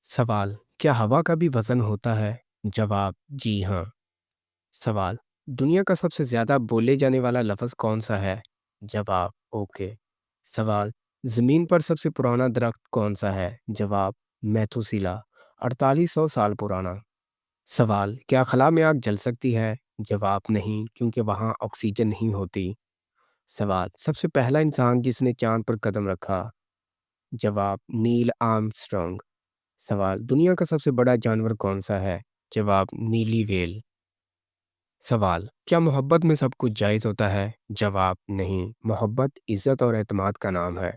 सवाल: क्या हवा का भी वजन होता है? जवाब: जी हाँ। सवाल: दुनिया का सबसे ज्यादा बोले जाने वाला लफ्ज कौन सा है? जवाब: ओके। सवाल: जमीन पर सबसे पुराना दरख्त कौन सा है? जवाब: मैथुसीला, 4800 साल पुराना। सवाल: क्या खला में आग जल सकती है? जवाब: नहीं, क्योंकि वहाँ ऑक्सीजन नहीं होती। सवाल: सबसे पहला इंसान जिसने चांद पर कदम रखा? जवाब: नील आर्मस्ट्रॉन्ग। सवाल: दुनिया का सबसे बड़ा जानवर कौन सा है? जवाब: नीली व्हेल। सवाल: क्या मोहब्बत में सब कुछ जायज़ होता है? जवाब: नहीं, मोहब्बत इज़्ज़त और एतमाद का नाम है।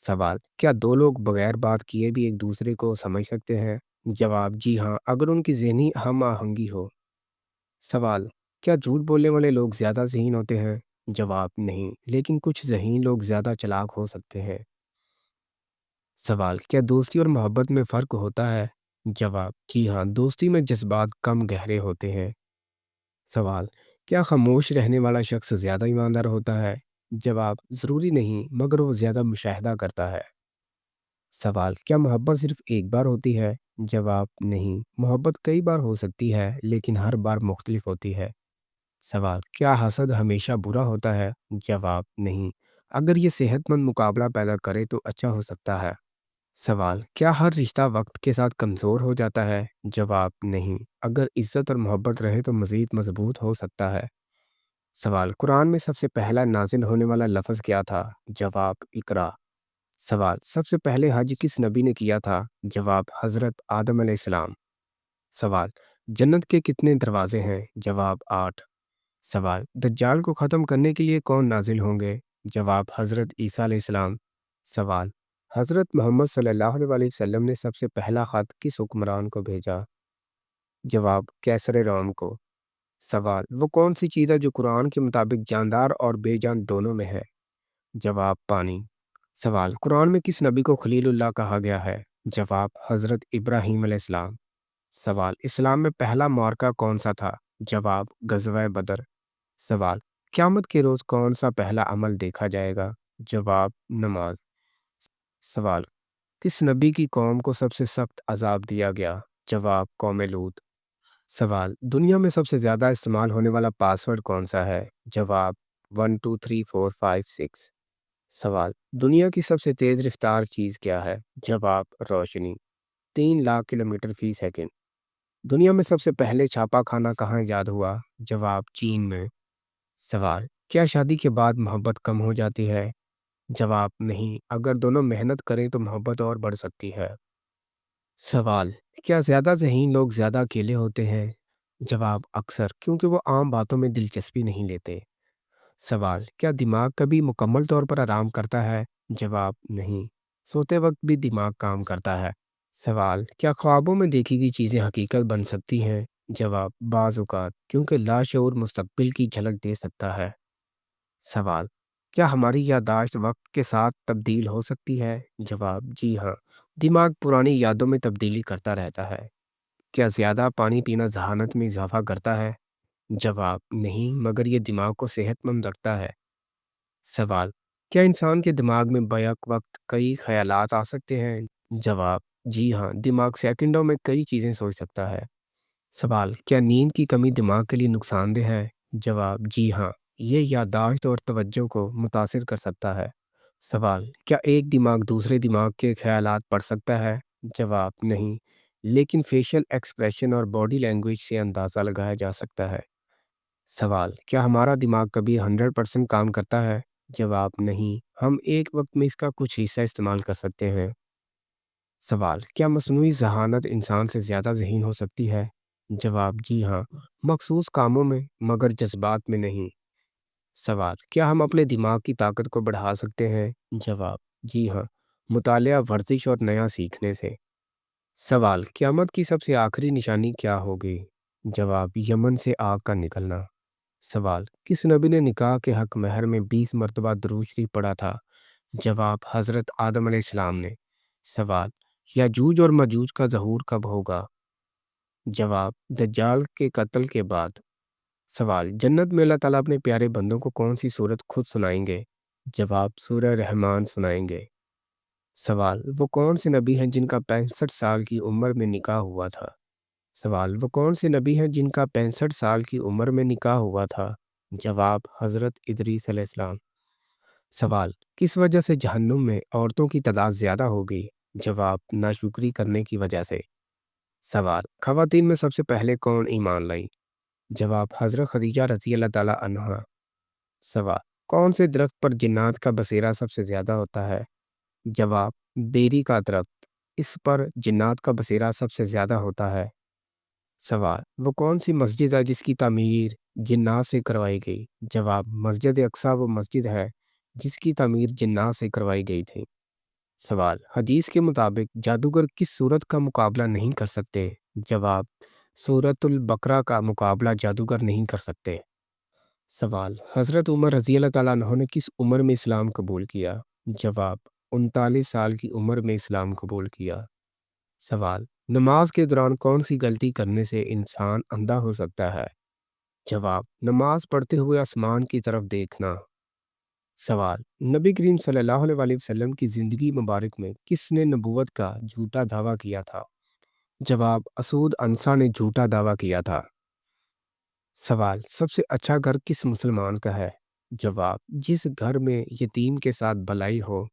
सवाल: क्या दो लोग बगैर बात किए भी एक दूसरे को समझ सकते हैं? जवाब: जी हाँ, अगर उनकी ज़हनी हम आहंगी हो। सवाल: क्या झूठ बोलने वाले लोग ज़्यादा ज़हीन होते हैं? जवाब: नहीं, लेकिन कुछ ज़हीन लोग ज़्यादा चालाक हो सकते हैं। सवाल: क्या दोस्ती और मोहब्बत में फ़र्क होता है? जवाब: जी हाँ, दोस्ती में जज्बात कम गहरे होते हैं। सवाल: क्या खामोश रहने वाला शख्स ज़्यादा ईमानदार होता है? जवाब: ज़रूरी नहीं, मगर वो ज़्यादा मुशाहिदा करता है। सवाल: क्या मोहब्बत सिर्फ एक बार होती है? जवाब: नहीं, मोहब्बत कई बार हो सकती है, लेकिन हर बार मुख्तलिफ होती है। सवाल: क्या हसद हमेशा बुरा होता है? जवाब: नहीं, अगर ये सेहतमंद मुकाबला पैदा करे तो अच्छा हो सकता है। सवाल: क्या हर रिश्ता वक्त के साथ कमज़ोर हो जाता है? जवाब: नहीं, अगर इज्जत और मोहब्बत रहे तो मज़ीद मजबूत हो सकता है। सवाल: कुरान में सबसे पहला नाजिल होने वाला लफ्ज़ क्या था? जवाब: इकरा। सवाल: सबसे पहले हज किस नबी ने किया था? जवाब: हज़रत आदम अलैहिस्सलाम। सवाल: जन्नत के कितने दरवाजे हैं? जवाब: 8। सवाल: दज्जाल को ख़त्म करने के लिए कौन नाजिल होंगे? जवाब: हज़रत ईसा अलैहिस्सलाम। सवाल: हज़रत मोहम्मद सल्लल्लाहु अलैहि वसल्लम ने सबसे पहला ख़त किस हुक्मरान को भेजा? जवाब: कैसर रोम को। सवाल: वो कौन सी चीज़ है जो कुरान के मुताबिक जानदार और बेजान दोनों में है? जवाब: पानी। सवाल: कुरान में किस नबी को खलीलुल्लाह कहा गया है? जवाब: हज़रत इब्राहीम अलैहिस्सलाम। सवाल: इस्लाम में पहला मार्का कौन सा था? जवाब: गज़वा बदर। सवाल: क़यामत के रोज़ कौन सा पहला अमल देखा जाएगा? जवाब: नमाज। सवाल: किस नबी की कौम को सबसे सख्त अजाब दिया गया? जवाब: कौम लूत। सवाल: दुनिया में सबसे ज़्यादा इस्तेमाल होने वाला पासवर्ड कौन सा है? जवाब: 123456। सवाल: दुनिया की सबसे तेज़ रफ्तार चीज़ क्या है? जवाब: रोशनी, 3 लाख किलोमीटर फी सेकंड। दुनिया में सबसे पहले छापा खाना कहाँ ईजाद हुआ? जवाब: चीन में। सवाल: क्या शादी के बाद मोहब्बत कम हो जाती है? जवाब: नहीं, अगर दोनों मेहनत करें तो मोहब्बत और बढ़ सकती है। सवाल: क्या ज़्यादा ज़हीन लोग ज़्यादा अकेले होते हैं? जवाब: अक्सर, क्योंकि वो आम बातों में दिलचस्पी नहीं लेते। सवाल: क्या दिमाग कभी मुकम्मल तौर पर आराम करता है? जवाब: नहीं, सोते वक्त भी दिमाग काम करता है। सवाल: क्या ख्वाबों में देखी गई चीज़ें हकीकत बन सकती हैं? जवाब: बाज़ औक़ात, क्योंकि लाशऊर मुस्तक़बिल की झलक दे सकता है। सवाल: क्या हमारी याददाश्त वक्त के साथ तब्दील हो सकती है? जवाब: जी हाँ, दिमाग पुरानी यादों में तब्दीली करता रहता है। क्या ज़्यादा पानी पीना जहानत में इजाफा करता है? जवाब: नहीं, मगर ये दिमाग को सेहतमंद रखता है। सवाल: क्या इंसान के दिमाग में बैक वक्त कई ख्यालात आ सकते हैं? जवाब: जी हाँ, दिमाग सेकंडों में कई चीज़ें सोच सकता है। सवाल: क्या नींद की कमी दिमाग के लिए नुकसानदेह है? जवाब: जी हाँ, ये याददाश्त और तवज्जो को मुतासिर कर सकता है। सवाल: क्या एक दिमाग दूसरे दिमाग के ख्यालात पढ़ सकता है? जवाब: नहीं, लेकिन फेशियल एक्सप्रेशन और बॉडी लैंग्वेज से अंदाज़ा लगाया जा सकता है। सवाल: क्या हमारा दिमाग कभी 100% काम करता है? जवाब: नहीं, हम एक वक्त में इसका कुछ हिस्सा इस्तेमाल कर सकते हैं। सवाल: क्या मसनूई ज़हानत इंसान से ज़्यादा ज़हीन हो सकती है? जवाब: जी हाँ, मखसूस कामों में, मगर जज्बात में नहीं। सवाल: क्या हम अपने दिमाग की ताकत को बढ़ा सकते हैं? जवाब: जी हाँ, मुतालिया, वर्जिश और नया सीखने से। सवाल: क़यामत की सबसे आखिरी निशानी क्या होगी? जवाब: यमन से आग का निकलना। सवाल: किस नबी ने निकाह के हक महर में 20 मरतबा दुरूद शरीफ पढ़ा था? जवाब: हज़रत आदम अलैहिस्सलाम ने। सवाल: याजूज और मजूज का ज़हूर कब होगा? जवाब: दज्जाल के कत्ल के बाद। सवाल: जन्नत में अल्लाह ताला अपने प्यारे बंदों को कौन सी सूरत खुद सुनाएंगे? जवाब: सूरह रहमान सुनाएंगे। سوال: وہ کون سے نبی ہیں جن کا 65 سال کی عمر میں نکاح ہوا تھا؟ سوال: وہ کون سے نبی ہیں جن کا 65 سال کی عمر میں نکاح ہوا تھا؟ جواب: حضرت ادریس علیہ السلام۔ سوال: کس وجہ سے جہنم میں عورتوں کی تعداد زیادہ ہو گئی؟ جواب: ناشکری کرنے کی وجہ سے۔ سوال: خواتین میں سب سے پہلے کون ایمان لائی؟ جواب: حضرت خدیجہ رضی اللہ تعالیٰ عنہا۔ سوال: کون سے درخت پر جنات کا بسیرا سب سے زیادہ ہوتا ہے؟ جواب: بیری کا درخت، اس پر جنات کا بسیرا سب سے زیادہ ہوتا ہے۔ سوال: وہ کون سی مسجد ہے جس کی تعمیر جنات سے کروائی گئی؟ جواب: مسجد اقصیٰ وہ مسجد ہے جس کی تعمیر جنات سے کروائی گئی تھی۔ سوال: حدیث کے مطابق جادوگر کس صورت کا مقابلہ نہیں کر سکتے؟ جواب: سورۃ البقرہ کا مقابلہ جادوگر نہیں کر سکتے۔ سوال: حضرت عمر رضی اللہ تعالیٰ عنہ نے کس عمر میں اسلام قبول کیا؟ جواب: 39 سال کی عمر میں اسلام قبول کیا۔ سوال: نماز کے دوران کون سی غلطی کرنے سے انسان اندھا ہو سکتا ہے؟ جواب: نماز پڑھتے ہوئے آسمان کی طرف دیکھنا۔ سوال: نبی کریم صلی اللہ علیہ وآلہ وسلم کی زندگی مبارک میں کس نے نبوت کا جھوٹا دعویٰ کیا تھا؟ جواب: اسود عنسیٰ نے جھوٹا دعویٰ کیا تھا۔ سوال: سب سے اچھا گھر کس مسلمان کا ہے؟ جواب: جس گھر میں یتیم کے ساتھ بھلائی ہو۔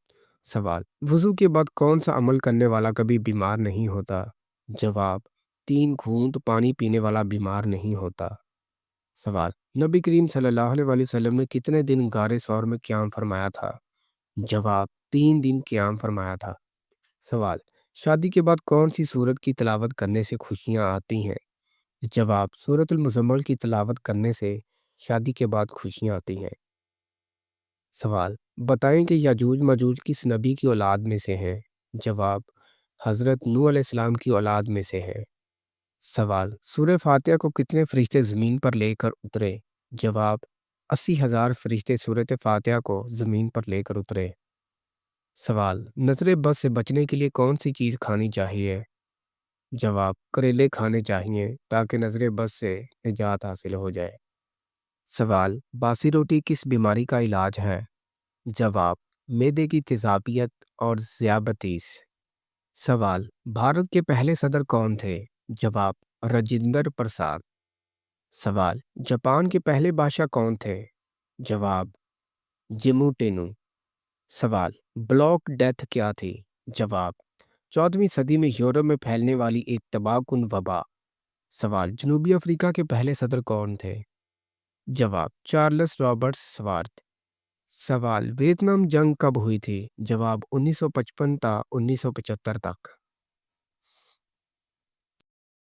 سوال: وضو کے بعد کون سا عمل کرنے والا کبھی بیمار نہیں ہوتا؟ جواب: 3 گھونٹ پانی پینے والا بیمار نہیں ہوتا۔ سوال: نبی کریم صلی اللہ علیہ وآلہ وسلم نے کتنے دن غار ثور میں قیام فرمایا تھا؟ جواب: 3 دن قیام فرمایا تھا۔ سوال: شادی کے بعد کون سی سورت کی تلاوت کرنے سے خوشیاں آتی ہیں؟ جواب: سورۃ المزمل کی تلاوت کرنے سے شادی کے بعد خوشیاں آتی ہیں۔ سوال: بتائیں کہ یاجوج ماجوج کس نبی کی اولاد میں سے ہیں؟ جواب: حضرت نوح علیہ السلام کی اولاد میں سے ہے۔ سوال: سورہ فاتحہ کو کتنے فرشتے زمین پر لے کر اترے؟ جواب: 80,000 فرشتے سورۃ فاتحہ کو زمین پر لے کر اترے۔ سوال: نظر بد سے بچنے کے لیے کون سی چیز کھانی چاہیے؟ جواب: کریلے کھانے چاہیے تاکہ نظر بد سے نجات حاصل ہو جائے۔ سوال: باسی روٹی کس بیماری کا علاج ہے؟ جواب: معدے کی تیزابیت اور ذیابیطس۔ سوال: بھارت کے پہلے صدر کون تھے؟ جواب: راجندر پرساد۔ سوال: جاپان کے پہلے بادشاہ کون تھے؟ جواب: جیمو ٹینو۔ سوال: بلیک ڈیتھ کیا تھی؟ جواب: 14ویں صدی میں یورپ میں پھیلنے والی ایک تباہ کن وبا۔ سوال: جنوبی افریقہ کے پہلے صدر کون تھے؟ جواب: چارلس رابرٹس سوارتھ۔ سوال: ویتنام جنگ کب ہوئی تھی؟ جواب: 1955 تا 1975 تک۔